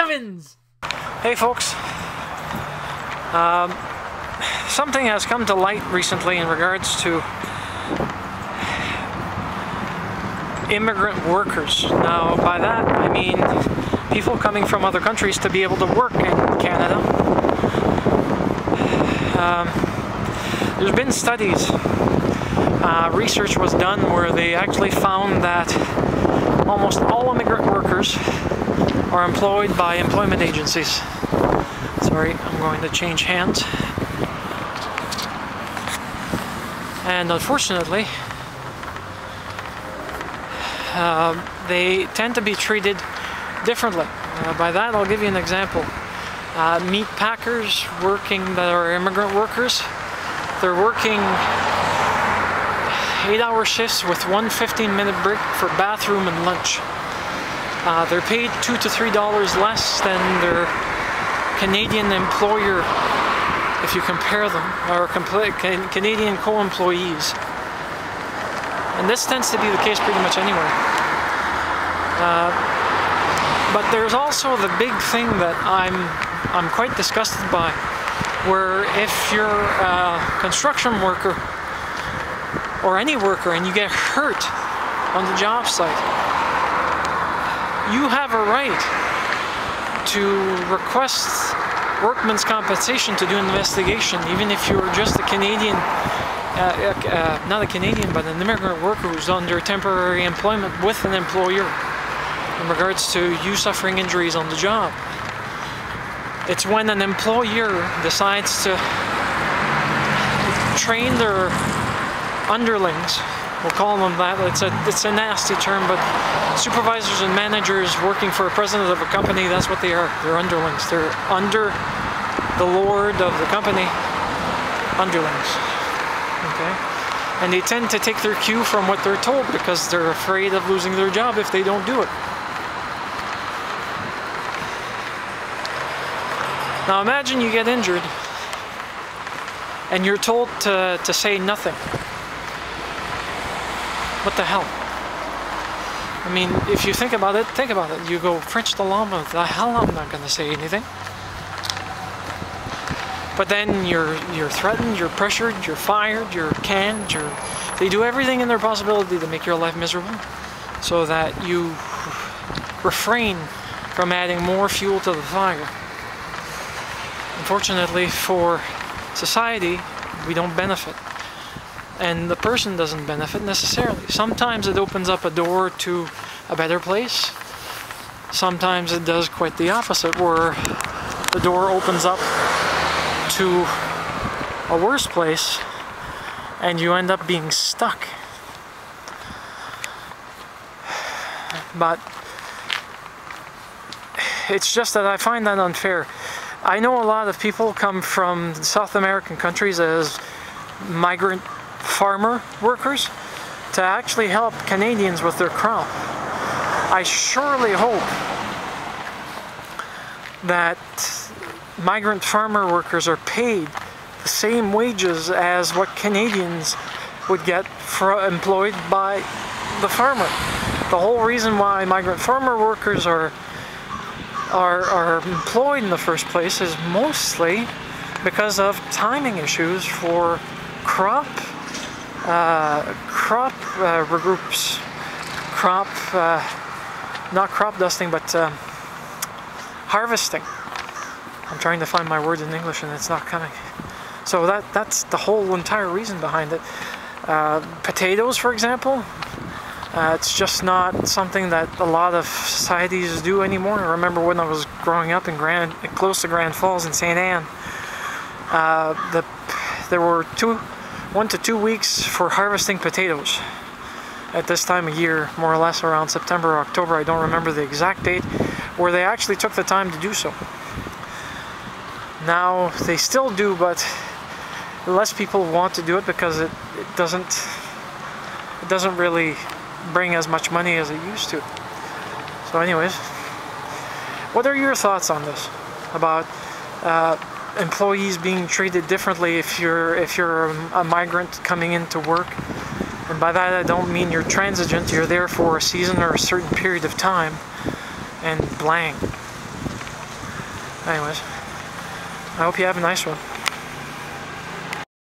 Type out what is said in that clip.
heavens! Hey folks, something has come to light recently in regards to immigrant workers. Now by that I mean people coming from other countries to be able to work in Canada. There's been studies, research was done where they actually found that almost all immigrant workers are employed by employment agencies. Sorry, I'm going to change hands. And unfortunately, they tend to be treated differently. By that, I'll give you an example. Meat packers working that are immigrant workers, they're working 8-hour shifts with one 15-minute break for bathroom and lunch. They're paid $2 to $3 less than their Canadian employer, if you compare them, or Canadian co-employees. And this tends to be the case pretty much anywhere. But there's also the big thing that I'm quite disgusted by, where if you're a construction worker or any worker and you get hurt on the job site, you have a right to request workman's compensation to do an investigation, even if you're just a Canadian, not a Canadian, but an immigrant worker who's under temporary employment with an employer in regards to you suffering injuries on the job. It's when an employer decides to train their underlings, we'll call them that, it's a nasty term, but supervisors and managers working for a president of a company, that's what they are. They're underlings. They're under the lord of the company, underlings. Okay? And they tend to take their cue from what they're told because they're afraid of losing their job if they don't do it. Now imagine you get injured and you're told to say nothing. What the hell? I mean, if you think about it, You go, French the llama, the hell I'm not going to say anything. But then you're threatened, you're pressured, you're fired, you're canned, they do everything in their possibility to make your life miserable so that you refrain from adding more fuel to the fire. Unfortunately for society, we don't benefit. And the person doesn't benefit necessarily. Sometimes it opens up a door to a better place. Sometimes it does quite the opposite, where the door opens up to a worse place and you end up being stuck. But it's just that I find that unfair. I know a lot of people come from South American countries as migrant farmer workers to actually help Canadians with their crop. I surely hope that migrant farmer workers are paid the same wages as what Canadians would get for employed by the farmer. The whole reason why migrant farmer workers are employed in the first place is mostly because of timing issues for not crop dusting, but harvesting. I'm trying to find my words in English and it's not coming. So that's the whole entire reason behind it. Potatoes, for example, it's just not something that a lot of societies do anymore. I remember when I was growing up in close to Grand Falls in St. Anne, there were 1 to 2 weeks for harvesting potatoes at this time of year, more or less around September or October, I don't remember the exact date, where they actually took the time to do so. Now they still do, but less people want to do it because it doesn't really bring as much money as it used to. So anyways, what are your thoughts on this about employees being treated differently if you're a migrant coming into work? And by that I don't mean you're transigent, you're there for a season or a certain period of time, and blank. Anyways, I hope you have a nice one.